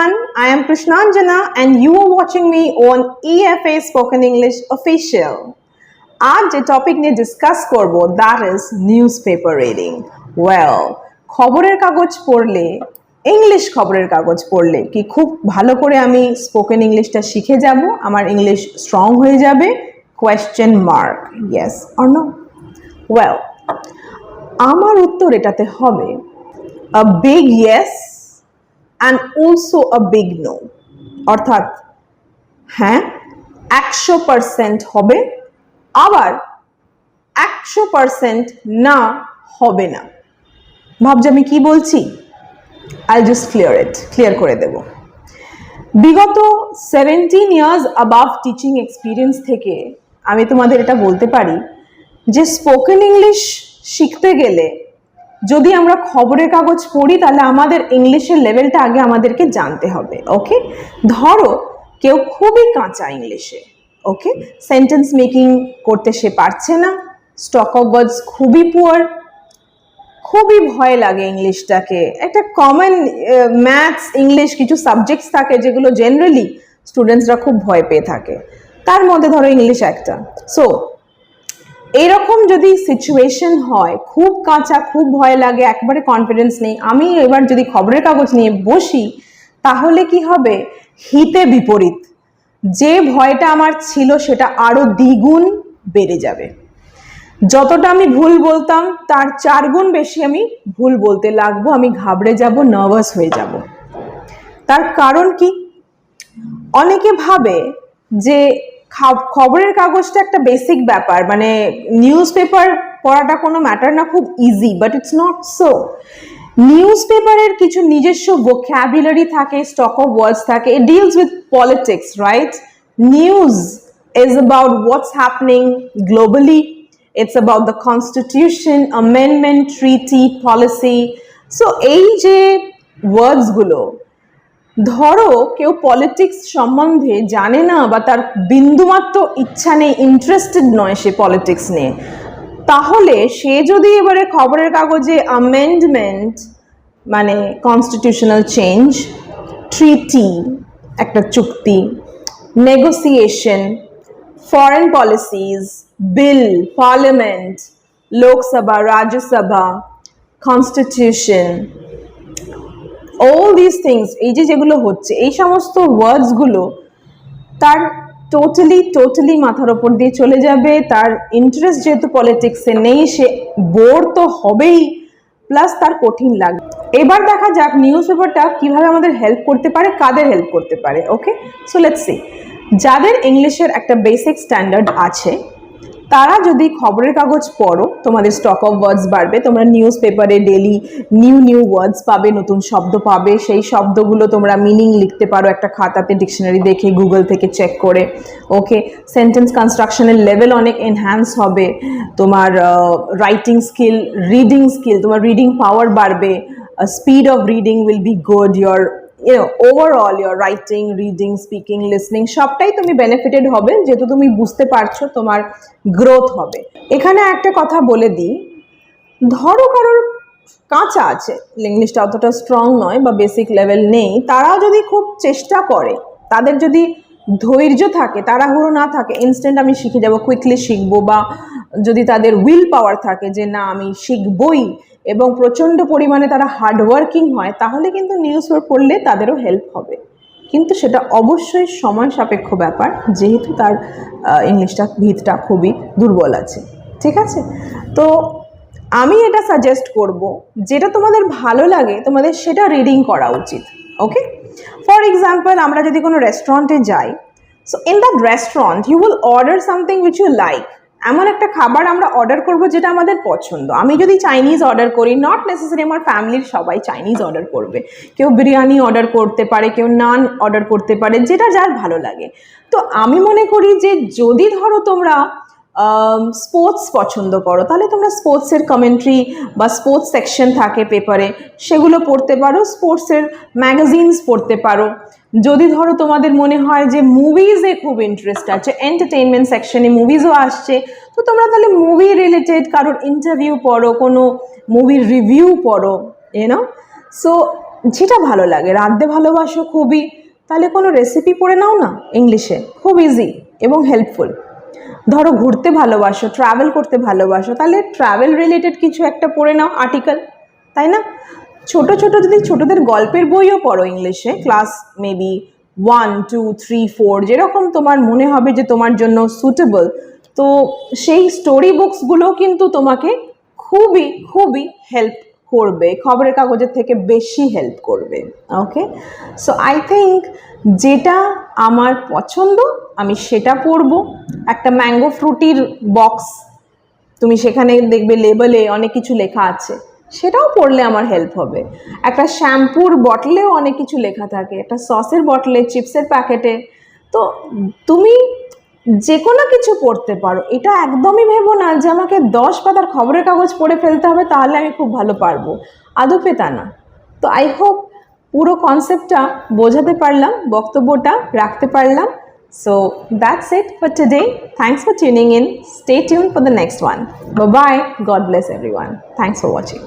everyone, I am Krishnanjana and you are watching me on EFA Spoken English Official. आज যে topic নিয়ে discuss করব that is newspaper reading. Well, খবরের কাগজ পড়লে ইংলিশ খবরের কাগজ পড়লে কি খুব ভালো করে আমি স্পোকেন ইংলিশটা শিখে যাব, আমার ইংলিশ স্ট্রং হয়ে যাবে? Question mark, yes or no? Well, আমার উত্তর এটাতে হবে a big yes and also a big no. অর্থাৎ হ্যাঁ 100% হবে, আবার 100% না হবে না। ভাবছি আমি কি বলছি? I'll just clear করে দেব। বিগত 17 years above টিচিং এক্সপিরিয়েন্স থেকে আমি তোমাদের এটা বলতে পারি যে স্পোকেন ইংলিশ শিখতে গেলে যদি আমরা খবরের কাগজ পড়ি তাহলে আমাদের ইংলিশের লেভেলটা আগে আমাদেরকে জানতে হবে। ওকে, ধরো কেউ খুবই কাঁচা ইংলিশে, ওকে, সেন্টেন্স মেকিং করতে সে পারছে না, স্টক অফ ওয়ার্ডস খুবই পুয়ার, খুবই ভয় লাগে ইংলিশটাকে। একটা কমন ম্যাথস ইংলিশ কিছু সাবজেক্টস থাকে যেগুলো জেনারেলি স্টুডেন্টসরা খুব ভয় পেয়ে থাকে, তার মধ্যে ধরো ইংলিশ একটা। সো এইরকম যদি সিচুয়েশন হয়, খুব কাঁচা, খুব ভয় লাগে, একবারে কনফিডেন্স নেই, আমি এবার যদি খবরের কাগজ নিয়ে বসি তাহলে কি হবে? হিতে বিপরীত, যে ভয়টা আমার ছিল সেটা আরো দ্বিগুণ বেড়ে যাবে। যতটা আমি ভুল বলতাম তার 4 গুণ বেশি আমি ভুল বলতে লাগবো, আমি ঘাবড়ে যাব, নার্ভাস হয়ে যাব। তার কারণ কি? অনেকে ভাবে যে খবরের কাগজটা একটা বেসিক ব্যাপার, মানে নিউজ পেপার পড়াটা কোনো ম্যাটার না, খুব easy, but it's not so. News পেপারের কিছু নিজস্ব ভোক্যাবুলারি থাকে, স্টক অফ ওয়ার্ডস থাকে, it deals with politics, right? News is about what's happening globally, it's about the constitution, amendment, treaty, policy. So এই যে ওয়ার্ডস গুলো, ধরো কেউ পলিটিক্স সম্বন্ধে জানে না বা তার বিন্দুমাত্র ইচ্ছা নেই, ইন্টারেস্টেড নয় সে পলিটিক্স নিয়ে, তাহলে সে যদি এবারে খবরের কাগজে অ্যামেন্ডমেন্ট মানে কনস্টিটিউশনাল চেঞ্জ, ট্রিটি একটা চুক্তি, negotiation, foreign policies, bill, parliament, Lok Sabha, Rajya Sabha, constitution, all these things, এই যেগুলো হচ্ছে, এই সমস্ত ওয়ার্ডসগুলো তার টোটালি মাথার ওপর দিয়ে চলে যাবে। তার ইন্টারেস্ট যেহেতু পলিটিক্সে নেই, সে বোর তো হবেই, প্লাস তার কঠিন লাগবে। এবার দেখা যাক নিউজ পেপারটা কিভাবে আমাদের হেল্প করতে পারে, কাদের হেল্প করতে পারে। ওকে, সো লেটস সি। যাদের ইংলিশের একটা বেসিক স্ট্যান্ডার্ড আছে তারা যদি খবরের কাগজ পড়ো, তোমাদের স্টক অফ ওয়ার্ডস বাড়বে, তোমরা নিউজ পেপারে ডেলি নিউ ওয়ার্ডস পাবে, নতুন শব্দ পাবে, সেই শব্দগুলো তোমরা মিনিং লিখতে পারো একটা খাতাতে, ডিকশনারি দেখে, গুগল থেকে চেক করে। ওকে, সেন্টেন্স কনস্ট্রাকশনের লেভেল অনেক এনহ্যান্স হবে, তোমার রাইটিং স্কিল, রিডিং স্কিল, তোমার রিডিং পাওয়ার বাড়বে, speed of reading will be good, your overall your writing, reading, speaking, listening সবটাই তুমি বেনিফিটেড হবে, যেহেতু তুমি বুঝতে পারছো, তোমার গ্রোথ হবে। এখানে একটা কথা বলে দিই, ধরো কারোর কাঁচা আছে, ইংলিশটা অতটা স্ট্রং নয় বা বেসিক লেভেল নেই, তারাও যদি খুব চেষ্টা করে, তাদের যদি ধৈর্য থাকে, তাড়াহুড়ো না থাকে, ইনস্ট্যান্ট আমি শিখে যাব, কুইকলি শিখবো, বা যদি তাদের উইল পাওয়ার থাকে যে না আমি শিখবই, এবং প্রচণ্ড পরিমাণে তারা হার্ডওয়ার্কিং হয়, তাহলে কিন্তু নিউজ পেপার পড়লে তাদেরও হেল্প হবে। কিন্তু সেটা অবশ্যই সময় সাপেক্ষ ব্যাপার, যেহেতু তার ইংলিশটা ভিতটা খুবই দুর্বল আছে। ঠিক আছে, তো আমি এটা সাজেস্ট করব যেটা তোমাদের ভালো লাগে তোমাদের সেটা রিডিং করা উচিত। ওকে, ফর এক্সাম্পল আমরা যদি কোনো রেস্টুরেন্টে যাই, so in that restaurant you will order something which you like. এমন একটা খাবার আমরা অর্ডার করব যেটা আমাদের পছন্দ। আমি যদি চাইনিজ অর্ডার করি, নট নেসেসারি আমার ফ্যামিলির সবাই চাইনিজ অর্ডার করবে, কেউ বিরিয়ানি অর্ডার করতে পারে, কেউ নান অর্ডার করতে পারে, যেটা যার ভালো লাগে। তো আমি মনে করি যে যদি ধরো তোমরা স্পোর্টস পছন্দ করো, তাহলে তোমরা স্পোর্টসের কমেন্ট্রি বা স্পোর্টস সেকশন থাকে পেপারে, সেগুলো পড়তে পারো, স্পোর্টসের ম্যাগাজিনস পড়তে পারো। যদি ধরো তোমাদের মনে হয় যে মুভিজে খুব ইন্টারেস্ট আছে, এন্টারটেইনমেন্ট সেকশনে মুভিজও আসছে, তো তোমরা তাহলে মুভি রিলেটেড কারোর ইন্টারভিউ পড়ো, কোনো মুভির রিভিউ পড়ো, সো যেটা ভালো লাগে, রাঁধতে ভালোবাসো খুবই, তাহলে কোনো রেসিপি পড়ে নাও না ইংলিশে, খুব ইজি এবং হেল্পফুল। ধরো ঘুরতে ভালোবাসো, ট্রাভেল করতে ভালোবাসো, তাহলে ট্রাভেল রিলেটেড কিছু একটা পড়ে নাও আর্টিকেল, তাই না? ছোট ছোট যদি ছোটদের গল্পের বইও পড়ো ইংলিশে, ক্লাস মেবি 1, 2, 3, 4, যেরকম তোমার মনে হবে যে তোমার জন্য সুটেবল, তো সেই স্টোরি বুকসগুলো কিন্তু তোমাকে খুবই খুবই হেল্প করবে, খবরের কাগজের থেকে বেশি হেল্প করবে। ওকে, সো আই থিঙ্ক যেটা আমার পছন্দ আমি সেটা পড়বো। একটা ম্যাঙ্গো ফ্রুটির বক্স, তুমি সেখানে দেখবে লেবেলে অনেক কিছু লেখা আছে, সেটাও পড়লে আমার হেল্প হবে। একটা শ্যাম্পুর বটলেও অনেক কিছু লেখা থাকে, একটা সসের বটলে, চিপসের প্যাকেটে, তো তুমি যে কোনো কিছু পড়তে পারো। এটা একদমই ভেবো না যে আমাকে 10 পাতার খবরের কাগজ পড়ে ফেলতে হবে তাহলে আমি খুব ভালো পারবো, আদৌ তা না। তো আই হোপ পুরো কনসেপ্টটা বোঝাতে পারলাম, বক্তব্যটা রাখতে পারলাম। So that's it for today. Thanks for tuning in. Stay tuned for the next one. Bye bye. God bless everyone. Thanks for watching.